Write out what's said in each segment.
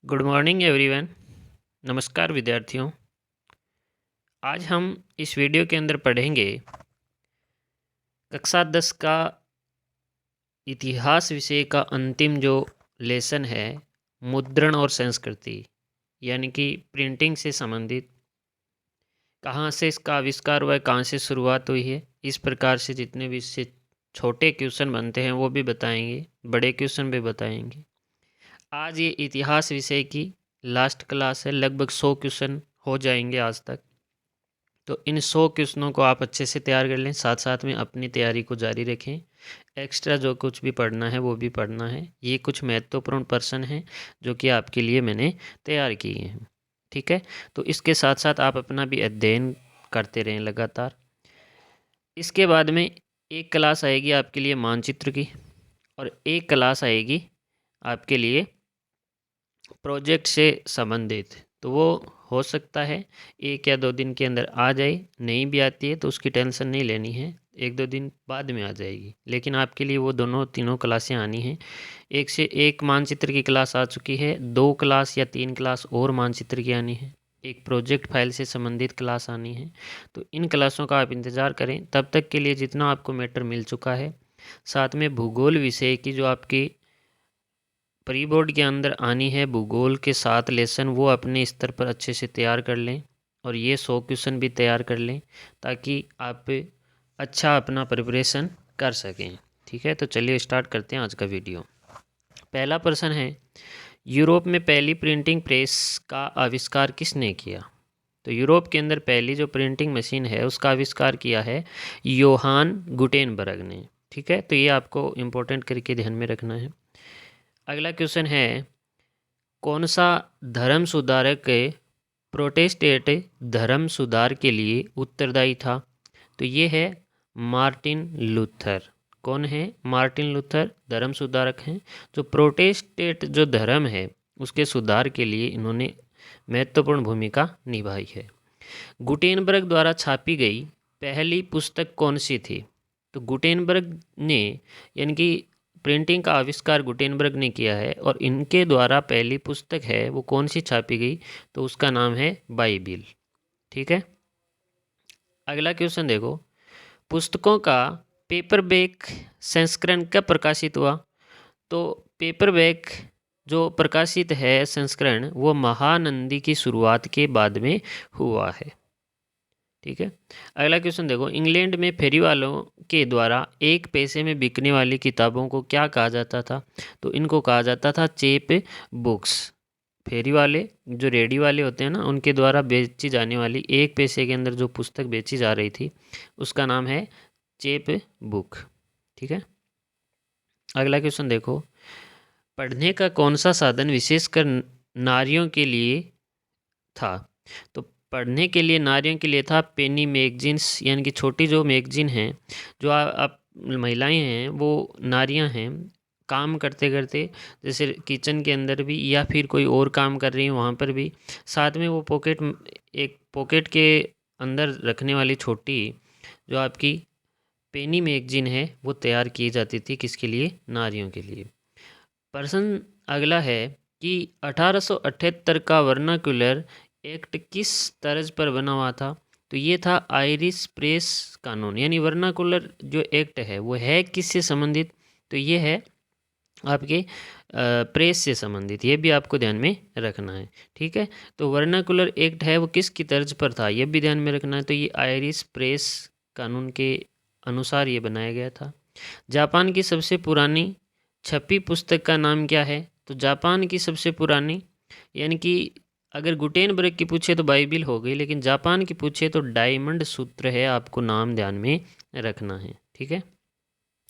Good morning everyone. नमस्कार विद्यार्थियों। आज हम इस वीडियो के अंदर पढ़ेंगे कक्षा 10 का इतिहास विषय का अंतिम जो लेसन है, मुद्रण और संस्कृति, यानी कि प्रिंटिंग से संबंधित कहाँ से इसका आविष्कार हुआ है, कहाँ से शुरुआत हुई है। इस प्रकार से जितने भी इससे छोटे क्वेश्चन बनते हैं वो भी बताएंगे, बड़े क्वेश्चन भी बताएंगे। आज ये इतिहास विषय की लास्ट क्लास है, लगभग 100 क्वेश्चन हो जाएंगे आज तक। तो इन 100 क्वेश्चनों को आप अच्छे से तैयार कर लें, साथ साथ में अपनी तैयारी को जारी रखें। एक्स्ट्रा जो कुछ भी पढ़ना है वो भी पढ़ना है। ये कुछ महत्वपूर्ण प्रश्न हैं जो कि आपके लिए मैंने तैयार किए हैं, ठीक है। तो इसके साथ साथ आप अपना भी अध्ययन करते रहें लगातार। इसके बाद में एक क्लास आएगी आपके लिए मानचित्र की, और एक क्लास आएगी आपके लिए प्रोजेक्ट से संबंधित। तो वो हो सकता है 1 या 2 दिन के अंदर आ जाए, नहीं भी आती है तो उसकी टेंशन नहीं लेनी है, 1-2 दिन बाद में आ जाएगी। लेकिन आपके लिए वो दोनों तीनों क्लासें आनी हैं। एक से एक मानचित्र की क्लास आ चुकी है, 2 क्लास या 3 क्लास और मानचित्र की आनी है, एक प्रोजेक्ट फाइल से संबंधित क्लास आनी है। तो इन क्लासों का आप इंतज़ार करें। तब तक के लिए जितना आपको मैटर मिल चुका है, साथ में भूगोल विषय की जो आपकी प्री बोर्ड के अंदर आनी है, भूगोल के 7 लेसन, वो अपने स्तर पर अच्छे से तैयार कर लें। और ये 100 क्वेश्चन भी तैयार कर लें ताकि आप अच्छा अपना प्रिपरेशन कर सकें, ठीक है। तो चलिए स्टार्ट करते हैं आज का वीडियो। पहला प्रश्न है, यूरोप में पहली प्रिंटिंग प्रेस का आविष्कार किसने किया? तो यूरोप के अंदर पहली जो प्रिंटिंग मशीन है उसका आविष्कार किया है योहान गुटेनबर्ग ने, ठीक है। तो ये आपको इम्पोर्टेंट करके ध्यान में रखना है। अगला क्वेश्चन है, कौन सा धर्म सुधारक प्रोटेस्टेंट धर्म सुधार के लिए उत्तरदायी था? तो ये है मार्टिन लूथर। कौन है? मार्टिन लूथर धर्म सुधारक हैं, जो प्रोटेस्टेंट जो धर्म है उसके सुधार के लिए इन्होंने महत्वपूर्ण भूमिका निभाई है। गुटेनबर्ग द्वारा छापी गई पहली पुस्तक कौन सी थी? तो गुटेनबर्ग ने, यानी कि प्रिंटिंग का आविष्कार गुटेनबर्ग ने किया है, और इनके द्वारा पहली पुस्तक है वो कौन सी छापी गई? तो उसका नाम है बाइबिल, ठीक है। अगला क्वेश्चन देखो, पुस्तकों का पेपरबैक संस्करण कब प्रकाशित हुआ? तो पेपरबैक जो प्रकाशित है संस्करण, वो महानंदी की शुरुआत के बाद में हुआ है, ठीक है। अगला क्वेश्चन देखो, इंग्लैंड में फेरी वालों के द्वारा 1 पैसे में बिकने वाली किताबों को क्या कहा जाता था? तो इनको कहा जाता था चेप बुक्स। फेरी वाले जो रेडी वाले होते हैं ना, उनके द्वारा बेची जाने वाली 1 पैसे के अंदर जो पुस्तक बेची जा रही थी उसका नाम है चेप बुक, ठीक है। अगला क्वेश्चन देखो, पढ़ने का कौन सा साधन विशेषकर नारियों के लिए था? तो पढ़ने के लिए नारियों के लिए था पेनी मैगजीन्स, यानी कि छोटी जो मैगजीन हैं, जो आप महिलाएं हैं वो नारियां हैं, काम करते करते जैसे किचन के अंदर भी या फिर कोई और काम कर रही हैं वहाँ पर भी, साथ में वो एक पॉकेट के अंदर रखने वाली छोटी जो आपकी पेनी मैगजीन है वो तैयार की जाती थी, किसके लिए? नारियों के लिए। प्रश्न अगला है कि 1878 का वर्नाक्युलर एक्ट किस तर्ज पर बना हुआ था? तो ये था आयरिश प्रेस कानून, यानी वर्नाकुलर जो एक्ट है वो है किससे संबंधित? तो ये है आपके प्रेस से संबंधित, ये भी आपको ध्यान में रखना है, ठीक है। तो वर्नाकुलर एक्ट है वो किसकी तर्ज पर था, ये भी ध्यान में रखना है। तो ये आयरिश प्रेस कानून के अनुसार ये बनाया गया था। जापान की सबसे पुरानी छपी पुस्तक का नाम क्या है? तो जापान की सबसे पुरानी, यानी कि अगर गुटेनबर्ग की पूछे तो बाइबिल हो गई, लेकिन जापान की पूछे तो डायमंड सूत्र है, आपको नाम ध्यान में रखना है, ठीक है।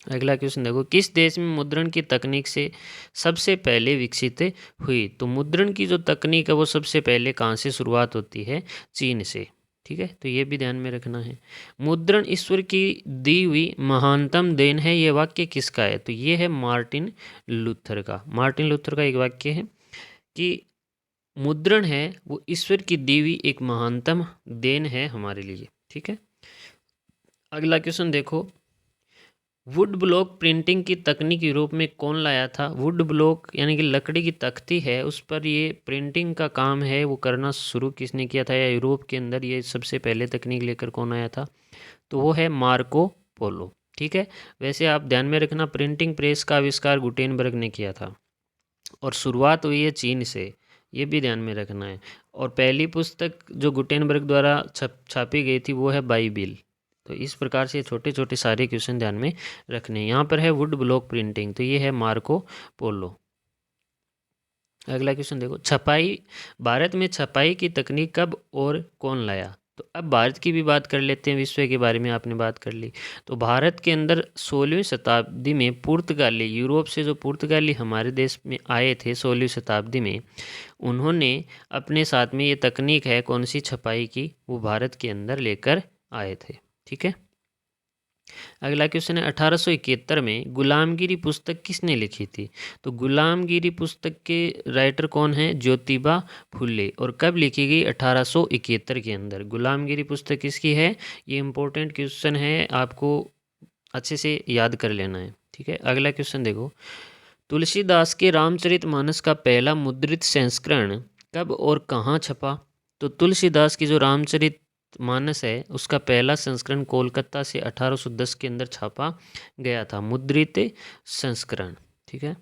अगला क्वेश्चन देखो, किस देश में मुद्रण की तकनीक से सबसे पहले विकसित हुई? तो मुद्रण की जो तकनीक है वो सबसे पहले कहाँ से शुरुआत होती है? चीन से, ठीक है। तो ये भी ध्यान में रखना है। मुद्रण ईश्वर की दी हुई महानतम देन है, ये वाक्य किसका है? तो ये है मार्टिन लूथर का। मार्टिन लूथर का एक वाक्य है कि मुद्रण है वो ईश्वर की दी हुई एक महानतम देन है हमारे लिए, ठीक है। अगला क्वेश्चन देखो, वुड ब्लॉक प्रिंटिंग की तकनीक यूरोप में कौन लाया था? वुड ब्लॉक यानी कि लकड़ी की तख्ती है, उस पर ये प्रिंटिंग का काम है वो करना शुरू किसने किया था, या यूरोप के अंदर ये सबसे पहले तकनीक लेकर कौन आया था? तो वो है मार्को पोलो। ठीक है। वैसे आप ध्यान में रखना, प्रिंटिंग प्रेस का आविष्कार गुटेनबर्ग ने किया था और शुरुआत हुई है चीन से, ये भी ध्यान में रखना है। और पहली पुस्तक जो गुटेनबर्ग द्वारा छापी गई थी वो है बाइबिल। तो इस प्रकार से छोटे छोटे सारे क्वेश्चन ध्यान में रखने हैं। यहाँ पर है वुड ब्लॉक प्रिंटिंग, तो ये है मार्को पोलो। अगला क्वेश्चन देखो, छपाई, भारत में छपाई की तकनीक कब और कौन लाया? तो अब भारत की भी बात कर लेते हैं, विश्व के बारे में आपने बात कर ली। तो भारत के अंदर 16वीं शताब्दी में पुर्तगाली, यूरोप से जो पुर्तगाली हमारे देश में आए थे 16वीं शताब्दी में, उन्होंने अपने साथ में ये तकनीक है कौन सी छपाई की, वो भारत के अंदर लेकर आए थे। ठीक है। अगला क्वेश्चन है 1871 में गुलामगिरी पुस्तक किसने लिखी थी? तो गुलामगिरी पुस्तक के राइटर कौन है? ज्योतिबा फुले। और कब लिखी गई? 1871 के अंदर। गुलामगिरी पुस्तक किसकी है? ये इंपॉर्टेंट क्वेश्चन है, आपको अच्छे से याद कर लेना है। ठीक है। अगला क्वेश्चन देखो, तुलसीदास के रामचरितमानस का पहला मुद्रित संस्करण कब और कहाँ छपा? तो तुलसीदास की जो रामचरित मानस है उसका पहला संस्करण कोलकाता से 1810 के अंदर छापा गया था, मुद्रित संस्करण। ठीक है।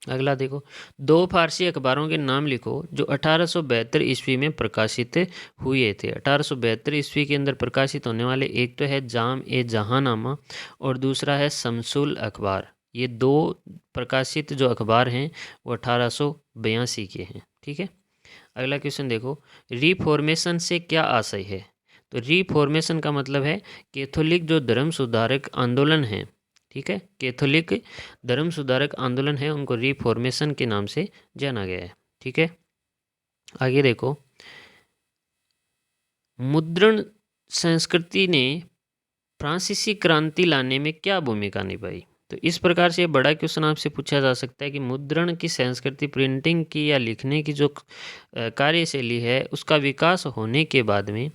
अगला देखो, दो फारसी अखबारों के नाम लिखो जो 1872 ईस्वी में प्रकाशित हुए थे। 1872 ईस्वी के अंदर प्रकाशित होने वाले, एक तो है जाम ए जहांनामा और दूसरा है शमसुल अखबार। ये दो प्रकाशित जो अखबार हैं वो 1882 के हैं। ठीक है। अगला क्वेश्चन देखो, रिफॉर्मेशन से क्या आशय है? तो रिफॉर्मेशन का मतलब है कैथोलिक जो धर्म सुधारक आंदोलन है। ठीक है। कैथोलिक धर्म सुधारक आंदोलन है, उनको रिफॉर्मेशन के नाम से जाना गया है। ठीक है। आगे देखो, मुद्रण संस्कृति ने फ्रांसीसी क्रांति लाने में क्या भूमिका निभाई? तो इस प्रकार से बड़ा क्वेश्चन आपसे पूछा जा सकता है कि मुद्रण की संस्कृति, प्रिंटिंग की या लिखने की जो कार्यशैली है उसका विकास होने के बाद में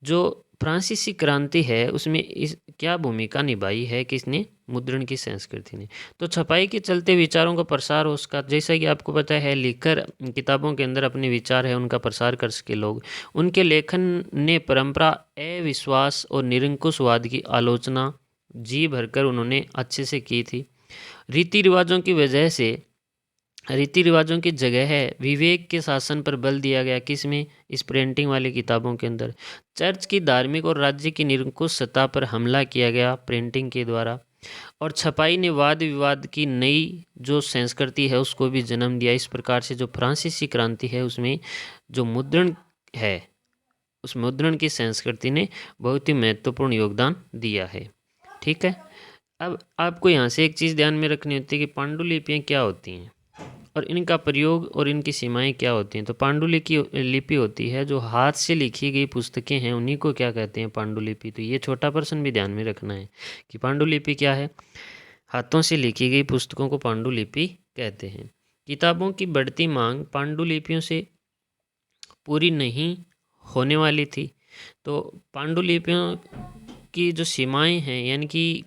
जो फ्रांसीसी क्रांति है उसमें इस क्या भूमिका निभाई है किसने? मुद्रण की संस्कृति ने। तो छपाई के चलते विचारों का प्रसार हो उसका, जैसा कि आपको पता है लिखकर किताबों के अंदर अपने विचार है उनका प्रसार कर सके लोग। उनके लेखन ने परंपरा, अविश्वास और निरंकुशवाद की आलोचना जी भरकर उन्होंने अच्छे से की थी। रीति रिवाजों की वजह से, रीति रिवाजों की जगह है विवेक के शासन पर बल दिया गया, किसमें? इस प्रिंटिंग वाली किताबों के अंदर। चर्च की धार्मिक और राज्य की निरंकुश सत्ता पर हमला किया गया प्रिंटिंग के द्वारा। और छपाई ने वाद विवाद की नई जो संस्कृति है उसको भी जन्म दिया। इस प्रकार से जो फ्रांसीसी क्रांति है उसमें जो मुद्रण है, उस मुद्रण की संस्कृति ने बहुत ही महत्वपूर्ण योगदान दिया है। ठीक है। अब आपको यहाँ से एक चीज़ ध्यान में रखनी होती है कि पांडुलिपियाँ क्या होती हैं और इनका प्रयोग और इनकी सीमाएं क्या होती हैं। तो पांडुलिपि लिपि होती है जो हाथ से लिखी गई पुस्तकें हैं, उन्हीं को क्या कहते हैं? पांडुलिपि। तो ये छोटा प्रश्न भी ध्यान में रखना है कि पांडुलिपि क्या है। हाथों से लिखी गई पुस्तकों को पांडुलिपि कहते हैं। किताबों की बढ़ती मांग पांडुलिपियों से पूरी नहीं होने वाली थी। तो पांडुलिपियों की जो सीमाएं हैं यानी कि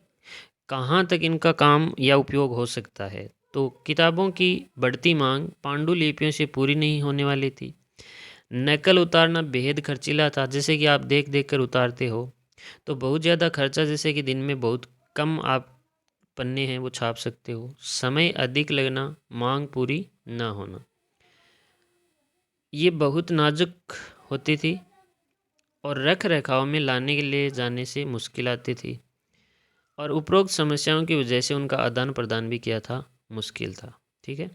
कहाँ तक इनका काम या उपयोग हो सकता है, तो किताबों की बढ़ती मांग पांडुलिपियों से पूरी नहीं होने वाली थी। नकल उतारना बेहद खर्चीला था, जैसे कि आप देख देख कर उतारते हो तो बहुत ज़्यादा खर्चा, जैसे कि दिन में बहुत कम आप पन्ने हैं वो छाप सकते हो। समय अधिक लगना, मांग पूरी ना होना, ये बहुत नाजुक होती थी और रख रखाव में लाने के लिए जाने से मुश्किल आती थी और उपरोक्त समस्याओं की वजह से उनका आदान प्रदान भी किया था मुश्किल था। ठीक है।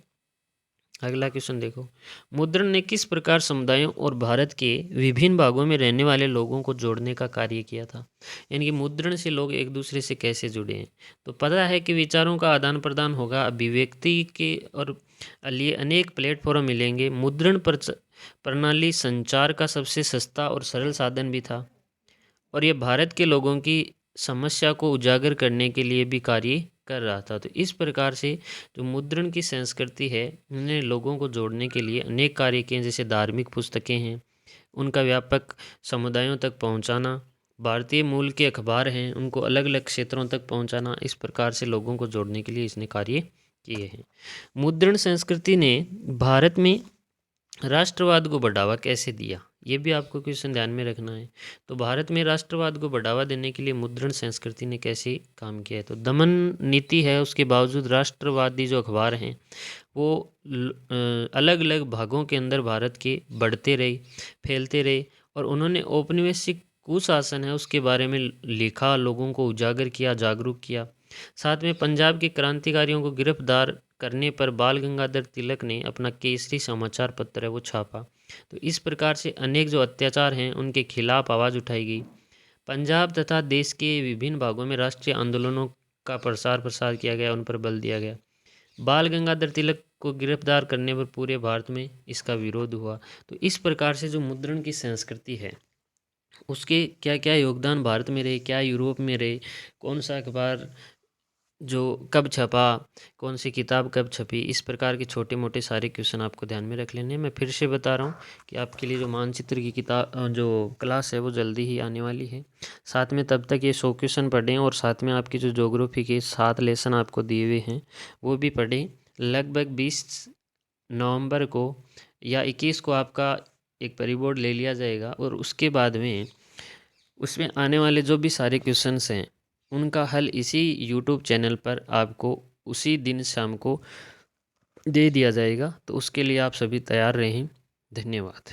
अगला क्वेश्चन देखो, मुद्रण ने किस प्रकार समुदायों और भारत के विभिन्न भागों में रहने वाले लोगों को जोड़ने का कार्य किया था? यानी कि मुद्रण से लोग एक दूसरे से कैसे जुड़े हैं? तो पता है कि विचारों का आदान प्रदान होगा, अभिव्यक्ति के और लिए अनेक प्लेटफॉर्म मिलेंगे। मुद्रण प्रणाली संचार का सबसे सस्ता और सरल साधन भी था और ये भारत के लोगों की समस्या को उजागर करने के लिए भी कार्य कर रहा था। तो इस प्रकार से जो मुद्रण की संस्कृति है उन्होंने लोगों को जोड़ने के लिए अनेक कार्य किए, जैसे धार्मिक पुस्तकें हैं उनका व्यापक समुदायों तक पहुंचाना, भारतीय मूल के अखबार हैं उनको अलग अलग क्षेत्रों तक पहुंचाना, इस प्रकार से लोगों को जोड़ने के लिए इसने कार्य किए हैं। मुद्रण संस्कृति ने भारत में राष्ट्रवाद को बढ़ावा कैसे दिया, ये भी आपको क्वेश्चन ध्यान में रखना है। तो भारत में राष्ट्रवाद को बढ़ावा देने के लिए मुद्रण संस्कृति ने कैसे काम किया है, तो दमन नीति है, उसके बावजूद राष्ट्रवादी जो अखबार हैं वो अलग अलग भागों के अंदर भारत के बढ़ते रहे, फैलते रहे, और उन्होंने औपनिवेशिक कुशासन है उसके बारे में लिखा, लोगों को उजागर किया, जागरूक किया। साथ में पंजाब के क्रांतिकारियों को गिरफ्तार करने पर बाल गंगाधर तिलक ने अपना केसरी समाचार पत्र है वो छापा। तो इस प्रकार से अनेक जो अत्याचार हैं उनके खिलाफ आवाज़ उठाई गई। पंजाब तथा देश के विभिन्न भागों में राष्ट्रीय आंदोलनों का प्रसार किया गया, उन पर बल दिया गया। बाल गंगाधर तिलक को गिरफ्तार करने पर पूरे भारत में इसका विरोध हुआ। तो इस प्रकार से जो मुद्रण की संस्कृति है उसके क्या क्या योगदान भारत में रहे, क्या यूरोप में रहे, कौन सा अखबार जो कब छपा, कौन सी किताब कब छपी, इस प्रकार के छोटे मोटे सारे क्वेश्चन आपको ध्यान में रख लेने हैं। मैं फिर से बता रहा हूँ कि आपके लिए जो मानचित्र की किताब जो क्लास है वो जल्दी ही आने वाली है। साथ में तब तक ये 100 क्वेश्चन पढ़ें, और साथ में आपकी जो ज्योग्राफी के 7 लेसन आपको दिए हुए हैं वो भी पढ़ें। लगभग 20 नवंबर को या 21 को आपका एक परिबोर्ड ले लिया जाएगा, और उसके बाद में उसमें आने वाले जो भी सारे क्वेश्चंस हैं उनका हल इसी यूट्यूब चैनल पर आपको उसी दिन शाम को दे दिया जाएगा। तो उसके लिए आप सभी तैयार रहें। धन्यवाद।